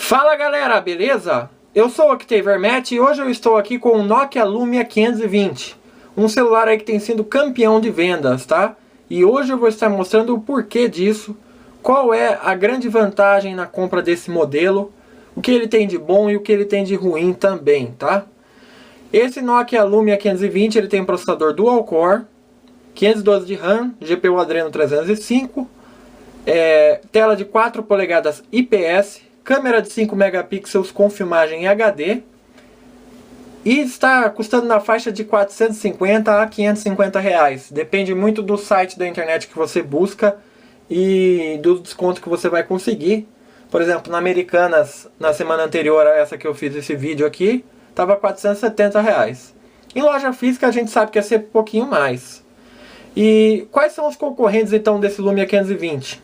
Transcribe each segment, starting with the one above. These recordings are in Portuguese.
Fala galera, beleza? Eu sou o Octavermet e hoje eu estou aqui com o Nokia Lumia 520, um celular aí que tem sido campeão de vendas, tá? E hoje eu vou estar mostrando o porquê disso, qual é a grande vantagem na compra desse modelo, o que ele tem de bom e o que ele tem de ruim também, tá? Esse Nokia Lumia 520 ele tem um processador dual-core, 512 de RAM, GPU Adreno 305, tela de 4 polegadas IPS, câmera de 5 megapixels com filmagem em HD e está custando na faixa de 450 a 550 reais. Depende muito do site da internet que você busca e do desconto que você vai conseguir. Por exemplo, na Americanas, na semana anterior a essa que eu fiz esse vídeo aqui, estava 470 reais. Em loja física a gente sabe que é sempre um pouquinho mais. E quais são os concorrentes então desse Lumia 520?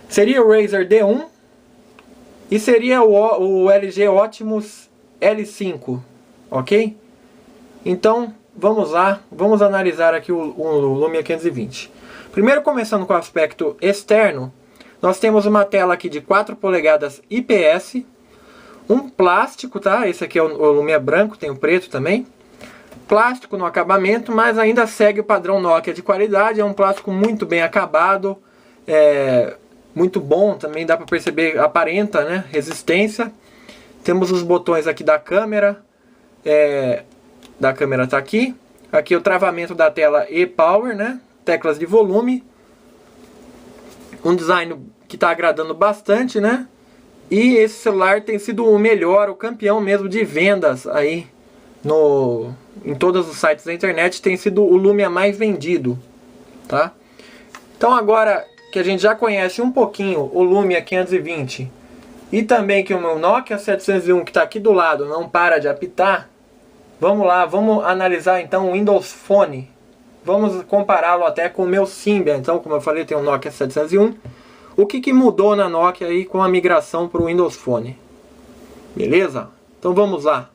Seria o Razer D1 e seria o LG Optimus L5, ok? Então vamos lá, vamos analisar aqui o Lumia 520. Primeiro, começando com o aspecto externo, nós temos uma tela aqui de 4 polegadas IPS, um plástico, tá? Esse aqui é o Lumia branco, tem o preto também. Plástico no acabamento, mas ainda segue o padrão Nokia de qualidade, é um plástico muito bem acabado, muito bom, também dá para perceber, aparenta, né, resistência. Temos os botões aqui da câmera, tá aqui. Aqui o travamento da tela e Power, né, teclas de volume. Um design que está agradando bastante, né. E esse celular tem sido o melhor, o campeão mesmo de vendas aí em todos os sites da internet, tem sido o Lumia mais vendido, tá? Então agora que a gente já conhece um pouquinho o Lumia 520 e também que o meu Nokia 701 que está aqui do lado não para de apitar, vamos lá, vamos analisar então o Windows Phone. Vamos compará-lo até com o meu Symbian. Então, como eu falei, tem o Nokia 701. O que mudou na Nokia aí com a migração para o Windows Phone? Beleza? Então vamos lá.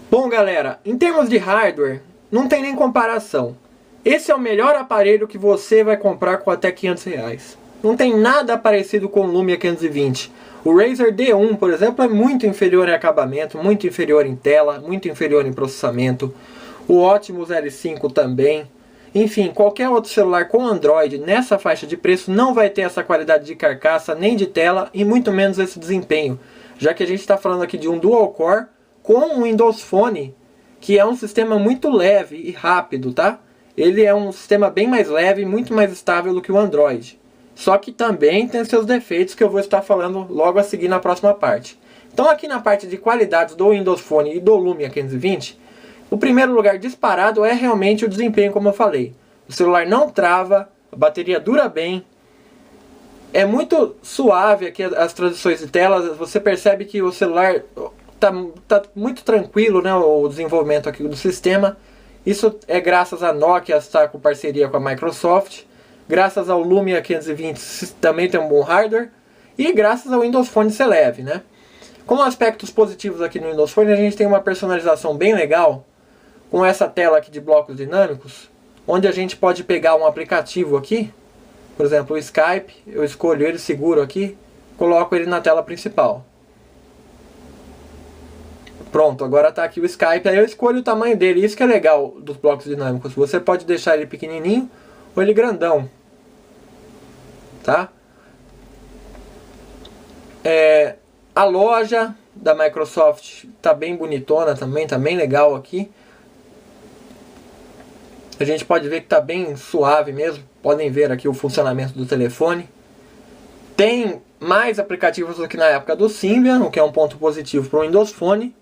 Bom galera, em termos de hardware, não tem nem comparação. Esse é o melhor aparelho que você vai comprar com até 500 reais. Não tem nada parecido com o Lumia 520. O Razer D1, por exemplo, é muito inferior em acabamento, muito inferior em tela, muito inferior em processamento. O Optimus L5 também. Enfim, qualquer outro celular com Android nessa faixa de preço não vai ter essa qualidade de carcaça, nem de tela e muito menos esse desempenho. Já que a gente está falando aqui de um dual-core com o Windows Phone, que é um sistema muito leve e rápido, tá? Ele é um sistema bem mais leve e muito mais estável do que o Android. Só que também tem seus defeitos que eu vou estar falando logo a seguir na próxima parte. Então aqui na parte de qualidades do Windows Phone e do Lumia 520, o primeiro lugar disparado é realmente o desempenho, como eu falei. O celular não trava, a bateria dura bem, é muito suave aqui as transições de tela, você percebe que o celular tá muito tranquilo, né, o desenvolvimento aqui do sistema. Isso é graças a Nokia estar com parceria com a Microsoft, graças ao Lumia 520 também tem um bom hardware, e graças ao Windows Phone ser leve, né? Como aspectos positivos aqui no Windows Phone, a gente tem uma personalização bem legal, com essa tela aqui de blocos dinâmicos, onde a gente pode pegar um aplicativo aqui, por exemplo o Skype, eu escolho ele, seguro aqui, coloco ele na tela principal. Pronto, agora está aqui o Skype, aí eu escolho o tamanho dele, isso que é legal dos blocos dinâmicos. Você pode deixar ele pequenininho ou ele grandão, tá? A loja da Microsoft está bem bonitona também, está bem legal aqui. A gente pode ver que está bem suave mesmo, podem ver aqui o funcionamento do telefone. Tem mais aplicativos do que na época do Symbian, o que é um ponto positivo para o Windows Phone.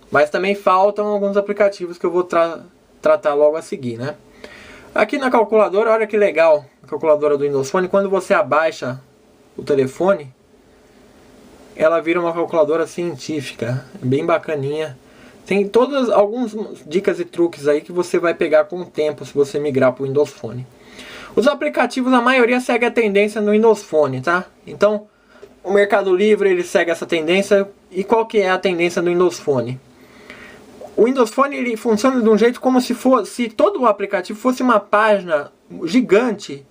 Mas também faltam alguns aplicativos que eu vou tratar logo a seguir, né? Aqui na calculadora, olha que legal, a calculadora do Windows Phone, quando você abaixa o telefone, ela vira uma calculadora científica, bem bacaninha. Tem algumas dicas e truques aí que você vai pegar com o tempo se você migrar para o Windows Phone. Os aplicativos, a maioria segue a tendência no Windows Phone, tá? Então, o Mercado Livre ele segue essa tendência. E qual que é a tendência do Windows Phone? O Windows Phone ele funciona de um jeito como se todo o aplicativo fosse uma página gigante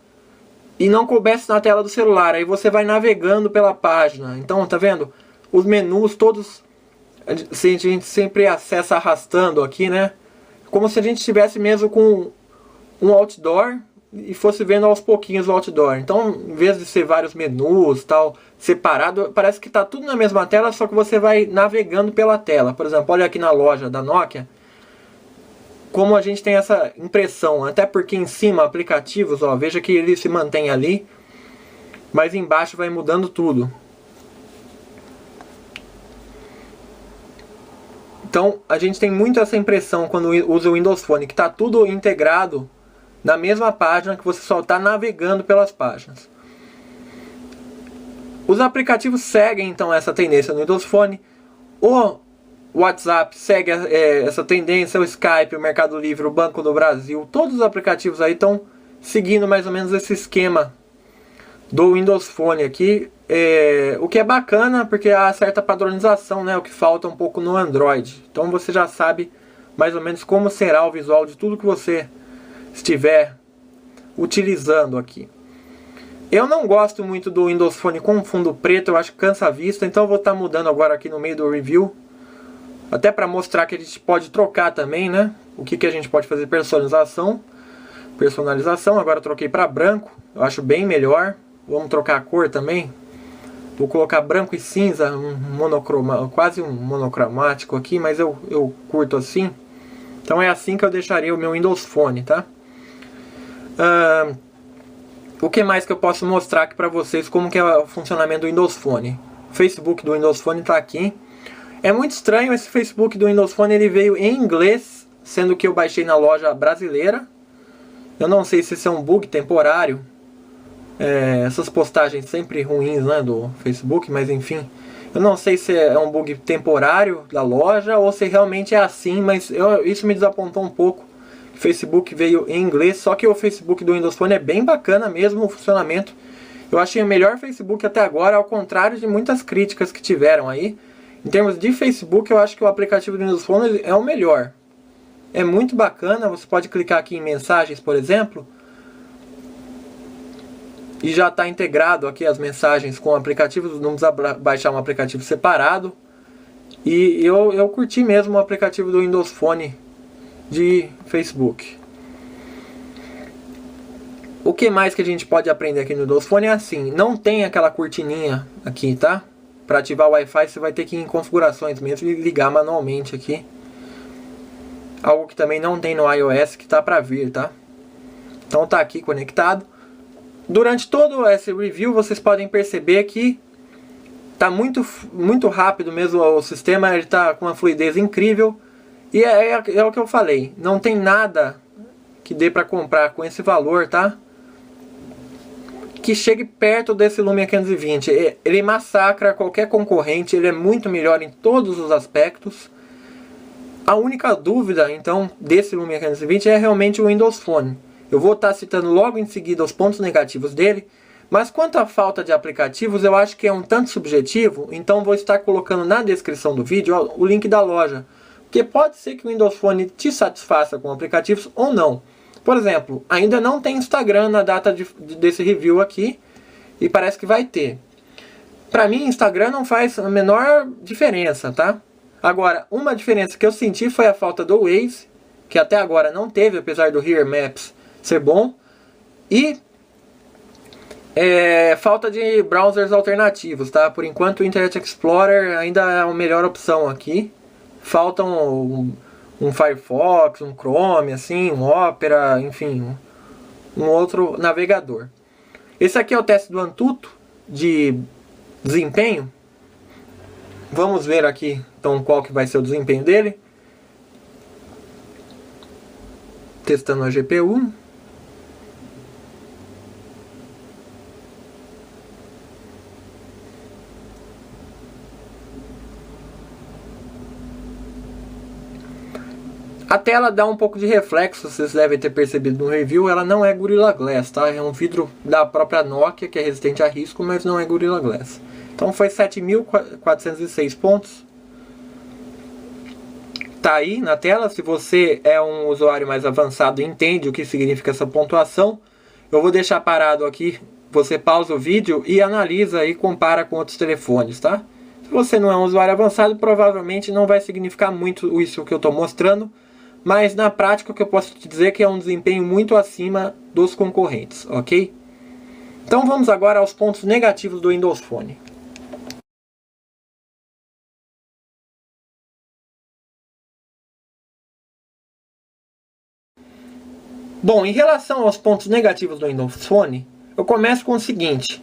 e não coubesse na tela do celular. Aí você vai navegando pela página. Então, tá vendo? Os menus todos, a gente sempre acessa arrastando aqui, né? Como se a gente estivesse mesmo com um outdoor e fosse vendo aos pouquinhos o outdoor. Então, em vez de ser vários menus, tal, separado, parece que está tudo na mesma tela, só que você vai navegando pela tela. Por exemplo, olha aqui na loja da Nokia, como a gente tem essa impressão, até porque em cima, aplicativos, ó, veja que ele se mantém ali, mas embaixo vai mudando tudo. Então, a gente tem muito essa impressão quando usa o Windows Phone, que está tudo integrado na mesma página, que você só está navegando pelas páginas. Os aplicativos seguem então essa tendência no Windows Phone. O WhatsApp segue essa tendência, o Skype, o Mercado Livre, o Banco do Brasil, todos os aplicativos aí estão seguindo mais ou menos esse esquema do Windows Phone aqui. O que é bacana, porque há certa padronização, né? O que falta um pouco no Android. Então você já sabe mais ou menos como será o visual de tudo que você estiver utilizando aqui. Eu não gosto muito do Windows Phone com fundo preto, eu acho que cansa a vista, então eu vou estar mudando agora aqui no meio do review, até para mostrar que a gente pode trocar também, né? O que a gente pode fazer, personalização, agora eu troquei para branco, eu acho bem melhor. Vamos trocar a cor também, vou colocar branco e cinza, quase um monocromático aqui, mas eu curto assim. Então é assim que eu deixaria o meu Windows Phone, tá? O que mais que eu posso mostrar aqui para vocês como que é o funcionamento do Windows Phone? O Facebook do Windows Phone está aqui. É muito estranho, esse Facebook do Windows Phone ele veio em inglês, sendo que eu baixei na loja brasileira. Eu não sei se isso é um bug temporário. Essas postagens sempre ruins, né, do Facebook, mas enfim. Eu não sei se é um bug temporário da loja ou se realmente é assim, mas isso me desapontou um pouco. O Facebook veio em inglês, só que o Facebook do Windows Phone é bem bacana mesmo o funcionamento. Eu achei o melhor Facebook até agora, ao contrário de muitas críticas que tiveram aí. Em termos de Facebook, eu acho que o aplicativo do Windows Phone é o melhor. É muito bacana, você pode clicar aqui em mensagens, por exemplo, e já está integrado aqui as mensagens com o aplicativo, não precisa baixar um aplicativo separado. E eu curti mesmo o aplicativo do Windows Phone de Facebook. O que mais que a gente pode aprender aqui no Windows Phone é assim, não tem aquela cortininha aqui, tá? Para ativar o Wi-Fi você vai ter que ir em configurações mesmo e ligar manualmente aqui. Algo que também não tem no iOS, que tá para vir, tá? Então tá aqui conectado. Durante todo esse review vocês podem perceber que tá muito rápido mesmo o sistema, ele tá com uma fluidez incrível. E é o que eu falei, não tem nada que dê para comprar com esse valor, tá? Que chegue perto desse Lumia 520. Ele massacra qualquer concorrente, ele é muito melhor em todos os aspectos. A única dúvida, então, desse Lumia 520 é realmente o Windows Phone. Eu vou estar citando logo em seguida os pontos negativos dele, mas quanto à falta de aplicativos, eu acho que é um tanto subjetivo, então vou estar colocando na descrição do vídeo o link da loja. Porque pode ser que o Windows Phone te satisfaça com aplicativos ou não. Por exemplo, ainda não tem Instagram na data desse review aqui, e parece que vai ter. Para mim, Instagram não faz a menor diferença, tá? Agora, uma diferença que eu senti foi a falta do Waze, que até agora não teve, apesar do Here Maps ser bom. E falta de browsers alternativos, tá? Por enquanto o Internet Explorer ainda é a melhor opção aqui. Faltam um Firefox, um Chrome, assim, um Opera, enfim, um outro navegador. Esse aqui é o teste do Antutu de desempenho. Vamos ver aqui então qual que vai ser o desempenho dele. Testando a GPU. A tela dá um pouco de reflexo, vocês devem ter percebido no review, ela não é Gorilla Glass, tá? É um vidro da própria Nokia, que é resistente a risco, mas não é Gorilla Glass. Então foi 7.406 pontos. Tá aí na tela, se você é um usuário mais avançado e entende o que significa essa pontuação, eu vou deixar parado aqui, você pausa o vídeo e analisa e compara com outros telefones, tá? Se você não é um usuário avançado, provavelmente não vai significar muito isso que eu estou mostrando, mas na prática o que eu posso te dizer é que é um desempenho muito acima dos concorrentes, ok? Então vamos agora aos pontos negativos do Windows Phone. Bom, em relação aos pontos negativos do Windows Phone, eu começo com o seguinte.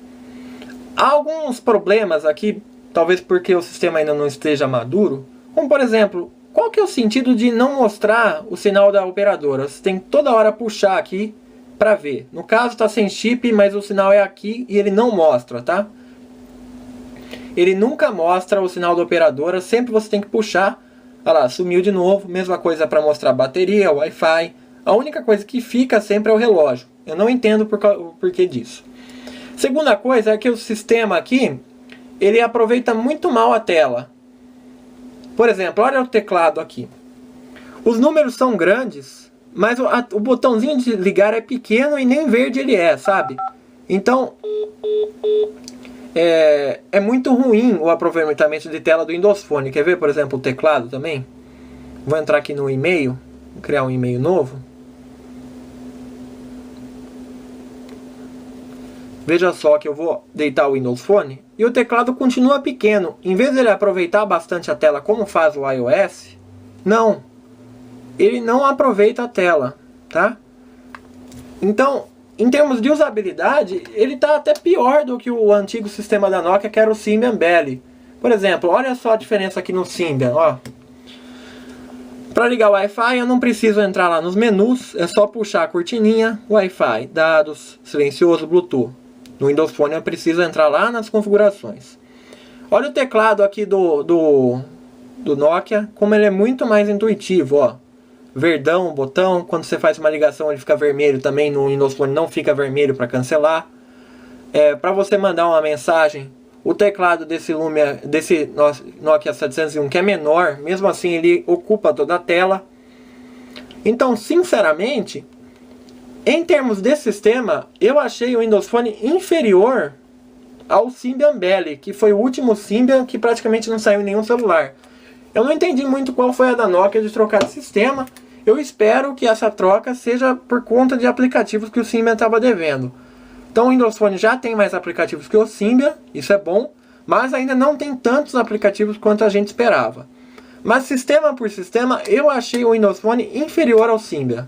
Há alguns problemas aqui, talvez porque o sistema ainda não esteja maduro, como por exemplo, qual que é o sentido de não mostrar o sinal da operadora? Você tem que toda hora puxar aqui para ver. No caso está sem chip, mas o sinal é aqui e ele não mostra, tá? Ele nunca mostra o sinal da operadora, sempre você tem que puxar. Olha lá, sumiu de novo, mesma coisa para mostrar a bateria, o Wi-Fi. A única coisa que fica sempre é o relógio. Eu não entendo o porquê disso. Segunda coisa é que o sistema aqui, ele aproveita muito mal a tela. Por exemplo, olha o teclado aqui. Os números são grandes, mas o botãozinho de ligar é pequeno e nem verde ele é, sabe? Então, é muito ruim o aproveitamento de tela do Windows Phone. Quer ver, por exemplo, o teclado também? Vou entrar aqui no e-mail, vou criar um e-mail novo. Veja só que eu vou deitar o Windows Phone e o teclado continua pequeno. Em vez de ele aproveitar bastante a tela como faz o iOS, não. Ele não aproveita a tela, tá? Então, em termos de usabilidade, ele está até pior do que o antigo sistema da Nokia, que era o Symbian Belly. Por exemplo, olha só a diferença aqui no Symbian, ó. Para ligar o Wi-Fi, eu não preciso entrar lá nos menus, é só puxar a cortininha, Wi-Fi, dados, silencioso, Bluetooth. No Windows Phone eu preciso entrar lá nas configurações. Olha o teclado aqui do Nokia, como ele é muito mais intuitivo, ó. Verdão, o botão, quando você faz uma ligação ele fica vermelho também, no Windows Phone não fica vermelho para cancelar. Para você mandar uma mensagem, o teclado desse Nokia 701 que é menor, mesmo assim ele ocupa toda a tela. Então, sinceramente, em termos de sistema, eu achei o Windows Phone inferior ao Symbian Belly, que foi o último Symbian que praticamente não saiu em nenhum celular. Eu não entendi muito qual foi a da Nokia de trocar de sistema. Eu espero que essa troca seja por conta de aplicativos que o Symbian estava devendo. Então o Windows Phone já tem mais aplicativos que o Symbian, isso é bom, mas ainda não tem tantos aplicativos quanto a gente esperava. Mas sistema por sistema, eu achei o Windows Phone inferior ao Symbian.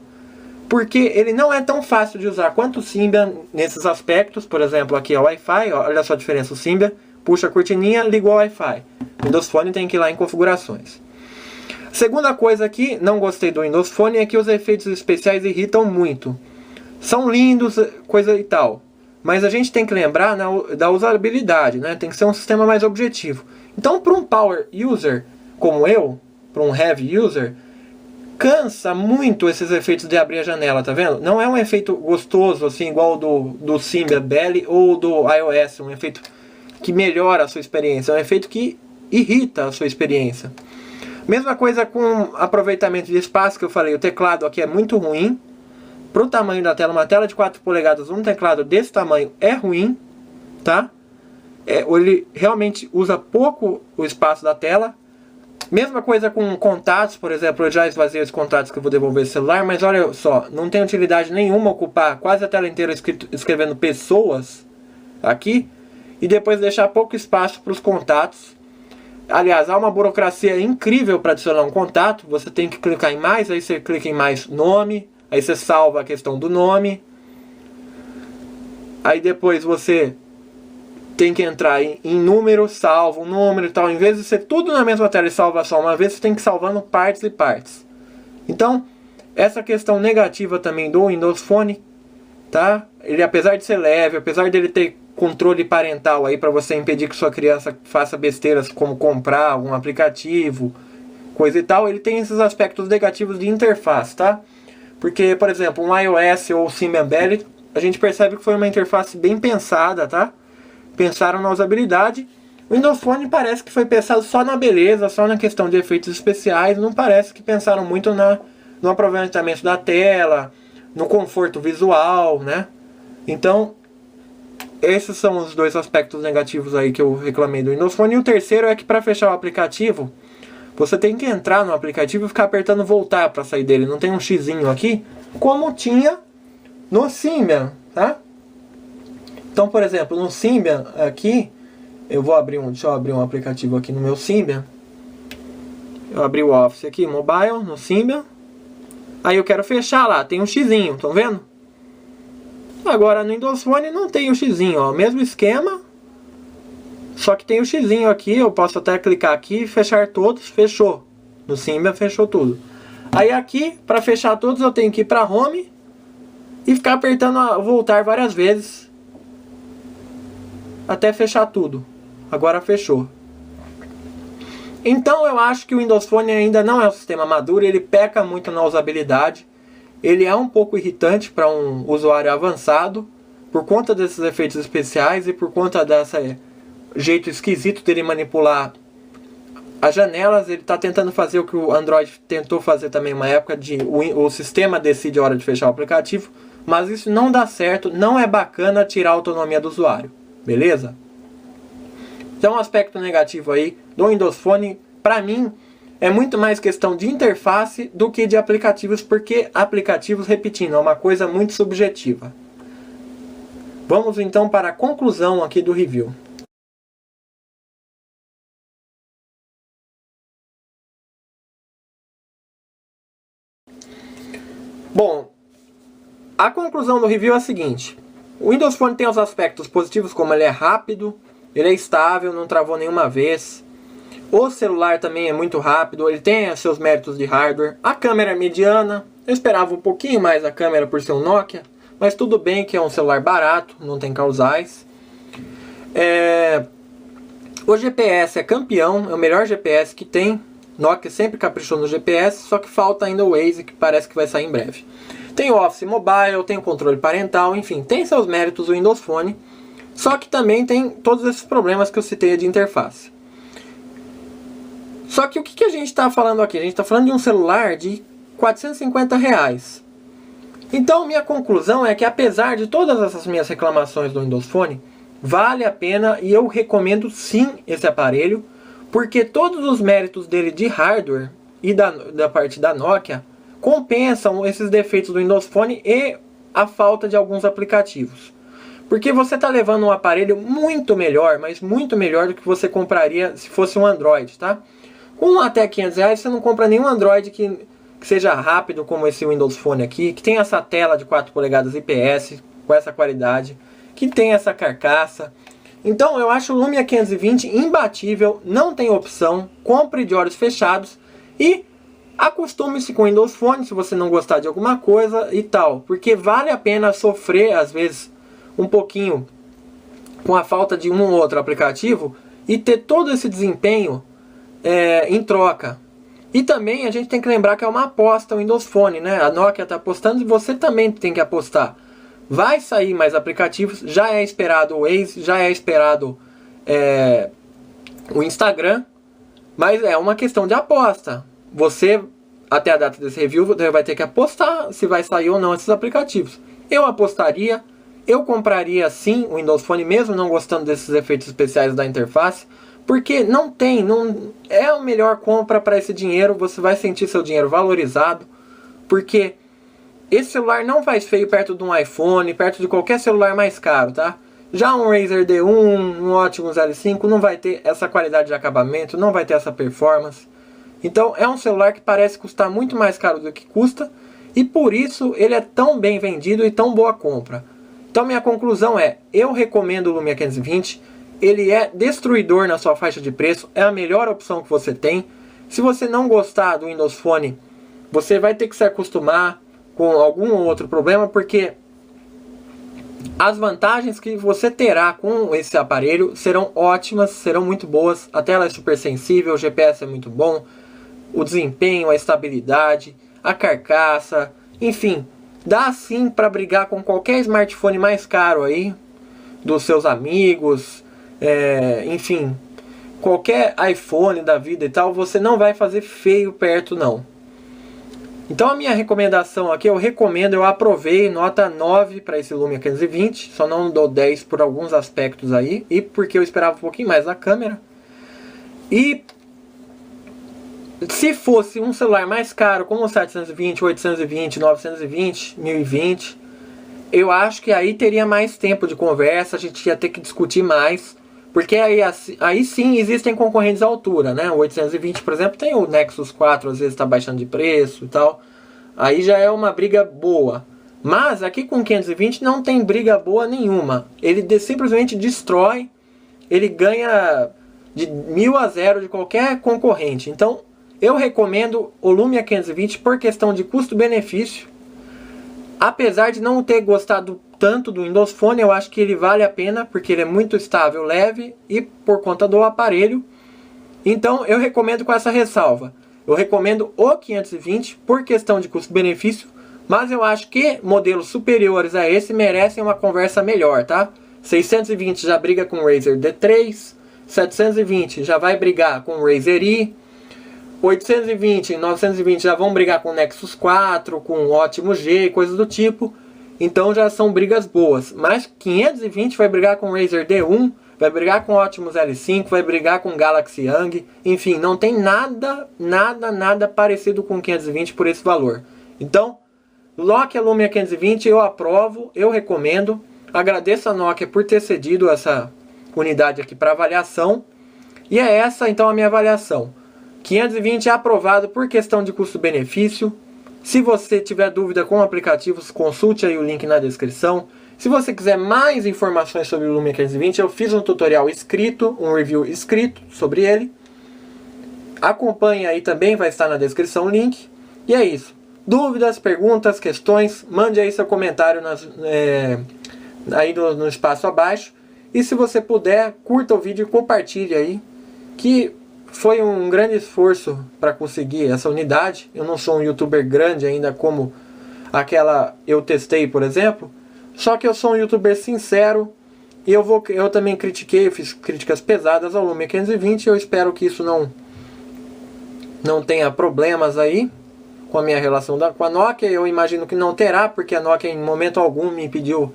Porque ele não é tão fácil de usar quanto o Symbian nesses aspectos. Por exemplo, aqui é o Wi-Fi, olha só a diferença. O Symbian puxa a cortininha, liga o Wi-Fi. O Windows Phone tem que ir lá em configurações. Segunda coisa aqui, não gostei do Windows Phone, é que os efeitos especiais irritam muito. São lindos, coisa e tal. Mas a gente tem que lembrar da usabilidade, né? Tem que ser um sistema mais objetivo. Então, para um power user como eu, para um heavy user, cansa muito esses efeitos de abrir a janela, tá vendo? Não é um efeito gostoso, assim, igual do Symbian Belly ou do iOS, um efeito que melhora a sua experiência, é um efeito que irrita a sua experiência. Mesma coisa com aproveitamento de espaço, que eu falei, o teclado aqui é muito ruim. Para o tamanho da tela, uma tela de 4 polegadas, um teclado desse tamanho é ruim, tá? Ele realmente usa pouco o espaço da tela. Mesma coisa com contatos, por exemplo, eu já esvaziei os contatos que eu vou devolver o celular, mas olha só, não tem utilidade nenhuma ocupar quase a tela inteira escrevendo pessoas aqui e depois deixar pouco espaço para os contatos. Aliás, há uma burocracia incrível para adicionar um contato. Você tem que clicar em mais, aí você clica em mais nome, aí você salva a questão do nome. Aí depois você tem que entrar em número, salva um número e tal. Em vez de ser tudo na mesma tela e salvar só uma vez, você tem que ir salvando partes e partes. Então, essa questão negativa também do Windows Phone, tá? Ele, apesar de ser leve, apesar dele ter controle parental aí para você impedir que sua criança faça besteiras como comprar algum aplicativo coisa e tal, ele tem esses aspectos negativos de interface, tá? Porque, por exemplo, um iOS ou Symbian Embedded, a gente percebe que foi uma interface bem pensada, tá? Pensaram na usabilidade. O Windows Phone parece que foi pensado só na beleza, só na questão de efeitos especiais, não parece que pensaram muito no aproveitamento da tela, no conforto visual, né? Então, esses são os dois aspectos negativos aí que eu reclamei do Windows Phone. E o terceiro é que para fechar o aplicativo, você tem que entrar no aplicativo e ficar apertando voltar para sair dele. Não tem um xizinho aqui, como tinha no Symbian, tá? Então, por exemplo, no Symbian aqui, deixa eu abrir um aplicativo aqui no meu Symbian. Eu abri o Office aqui, Mobile, no Symbian. Aí eu quero fechar lá, tem um xizinho, estão vendo? Agora no Windows Phone não tem o xizinho, ó, mesmo esquema. Só que tem o xizinho aqui, eu posso até clicar aqui e fechar todos, fechou. No Symbian fechou tudo. Aí aqui, para fechar todos, eu tenho que ir para Home e ficar apertando voltar várias vezes até fechar tudo. Agora fechou. Então eu acho que o Windows Phone ainda não é um sistema maduro, ele peca muito na usabilidade. Ele é um pouco irritante para um usuário avançado, por conta desses efeitos especiais e por conta desse jeito esquisito dele manipular as janelas. Ele está tentando fazer o que o Android tentou fazer também uma época, o sistema decide a hora de fechar o aplicativo, mas isso não dá certo, não é bacana tirar a autonomia do usuário, beleza? Então um aspecto negativo aí do Windows Phone, para mim, é muito mais questão de interface do que de aplicativos, porque aplicativos, repetindo, é uma coisa muito subjetiva. Vamos então para a conclusão aqui do review. Bom, a conclusão do review é a seguinte. O Windows Phone tem os aspectos positivos, como ele é rápido, ele é estável, não travou nenhuma vez. O celular também é muito rápido, ele tem seus méritos de hardware. A câmera é mediana, eu esperava um pouquinho mais a câmera por ser um Nokia, mas tudo bem que é um celular barato, não tem causais. O GPS é campeão, é o melhor GPS que tem. Nokia sempre caprichou no GPS, só que falta ainda o Waze, que parece que vai sair em breve. Tem o Office Mobile, tem o controle parental, enfim, tem seus méritos o Windows Phone. Só que também tem todos esses problemas que eu citei de interface. Só que o que a gente está falando aqui? A gente está falando de um celular de R$450. Então minha conclusão é que, apesar de todas essas minhas reclamações do Windows Phone, vale a pena e eu recomendo sim esse aparelho, porque todos os méritos dele de hardware e da parte da Nokia compensam esses defeitos do Windows Phone e a falta de alguns aplicativos. Porque você está levando um aparelho muito melhor, mas muito melhor do que você compraria se fosse um Android, tá? Com até R$500 você não compra nenhum Android que seja rápido como esse Windows Phone aqui, que tem essa tela de 4 polegadas IPS com essa qualidade, que tem essa carcaça. Então eu acho o Lumia 520 imbatível, não tem opção, compre de olhos fechados e acostume-se com o Windows Phone se você não gostar de alguma coisa e tal, porque vale a pena sofrer às vezes um pouquinho com a falta de um ou outro aplicativo e ter todo esse desempenho em troca. E também a gente tem que lembrar que é uma aposta o Windows Phone, né? A Nokia está apostando e você também tem que apostar. Vai sair mais aplicativos, já é esperado o Waze, já é esperado o Instagram, mas é uma questão de aposta. Você, até a data desse review, vai ter que apostar se vai sair ou não esses aplicativos. Eu apostaria, eu compraria sim o Windows Phone, mesmo não gostando desses efeitos especiais da interface, porque não é a melhor compra para esse dinheiro. Você vai sentir seu dinheiro valorizado, porque esse celular não faz feio perto de um iPhone, perto de qualquer celular mais caro, tá? Já um Razer D1, um Optimus L5 não vai ter essa qualidade de acabamento, não vai ter essa performance. Então é um celular que parece custar muito mais caro do que custa, e por isso ele é tão bem vendido e tão boa compra. Então minha conclusão é, eu recomendo o Lumia 520, ele é destruidor na sua faixa de preço, é a melhor opção que você tem. Se você não gostar do Windows Phone, você vai ter que se acostumar com algum ou outro problema, porque as vantagens que você terá com esse aparelho serão ótimas, serão muito boas. A tela é super sensível, o GPS é muito bom, o desempenho, a estabilidade, a carcaça, enfim, dá sim para brigar com qualquer smartphone mais caro aí, dos seus amigos, enfim, qualquer iPhone da vida e tal, você não vai fazer feio perto não. Então a minha recomendação aqui, eu aprovei nota 9 para esse Lumia 520, só não dou 10 por alguns aspectos aí, e porque eu esperava um pouquinho mais da câmera. E se fosse um celular mais caro, como o 720, 820, 920, 1020, eu acho que aí teria mais tempo de conversa, a gente ia ter que discutir mais, porque aí sim existem concorrentes à altura, né? O 820, por exemplo, tem o Nexus 4, às vezes está baixando de preço e tal, aí já é uma briga boa. Mas aqui com o 520 não tem briga boa nenhuma, ele simplesmente destrói, ele ganha de 1000 a 0 de qualquer concorrente. Então eu recomendo o Lumia 520 por questão de custo-benefício. Apesar de não ter gostado tanto do Windows Phone, eu acho que ele vale a pena, porque ele é muito estável, leve e por conta do aparelho. Então eu recomendo com essa ressalva. Eu recomendo o 520 por questão de custo-benefício, mas eu acho que modelos superiores a esse merecem uma conversa melhor, tá? 620 já briga com o Razer D3, 720 já vai brigar com o Razer E, 820 e 920 já vão brigar com o Nexus 4, com o Optimo G, coisas do tipo. Então já são brigas boas. Mas 520 vai brigar com o Razer D1, vai brigar com o Optimus L5, vai brigar com o Galaxy Young. Enfim, não tem nada parecido com o 520 por esse valor. Então, Nokia Lumia 520 eu aprovo, eu recomendo. Agradeço a Nokia por ter cedido essa unidade aqui para avaliação. E é essa então a minha avaliação. 520 é aprovado por questão de custo-benefício. Se você tiver dúvida com aplicativos, consulte aí o link na descrição. Se você quiser mais informações sobre o Lumia 520, eu fiz um tutorial escrito, um review escrito sobre ele. Acompanhe aí também, vai estar na descrição o link. E é isso. Dúvidas, perguntas, questões, mande aí seu comentário aí no espaço abaixo. E se você puder, curta o vídeo e compartilhe aí, que foi um grande esforço para conseguir essa unidade. Eu não sou um youtuber grande ainda como aquela eu testei, por exemplo. Só que eu sou um youtuber sincero. E eu também critiquei, eu fiz críticas pesadas ao Lumia 520. Eu espero que isso não tenha problemas aí com a minha relação com a Nokia. Eu imagino que não terá, porque a Nokia em momento algum me pediu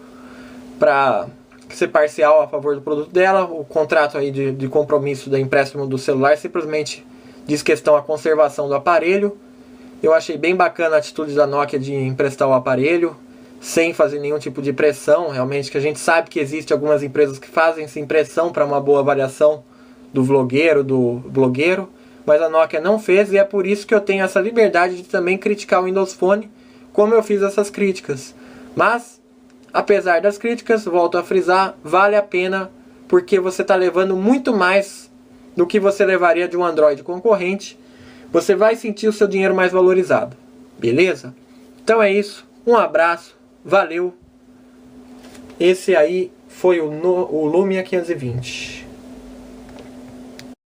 para ser parcial a favor do produto dela. O contrato aí de compromisso da empréstimo do celular simplesmente diz questão à conservação do aparelho. Eu achei bem bacana a atitude da Nokia de emprestar o aparelho sem fazer nenhum tipo de pressão. Realmente que a gente sabe que existe algumas empresas que fazem essa impressão para uma boa avaliação do vlogueiro, do blogueiro, mas a Nokia não fez, e é por isso que eu tenho essa liberdade de também criticar o Windows Phone, como eu fiz essas críticas. Mas apesar das críticas, volto a frisar, vale a pena, porque você está levando muito mais do que você levaria de um Android concorrente. Você vai sentir o seu dinheiro mais valorizado. Beleza? Então é isso. Um abraço. Valeu. Esse aí foi o Lumia 520.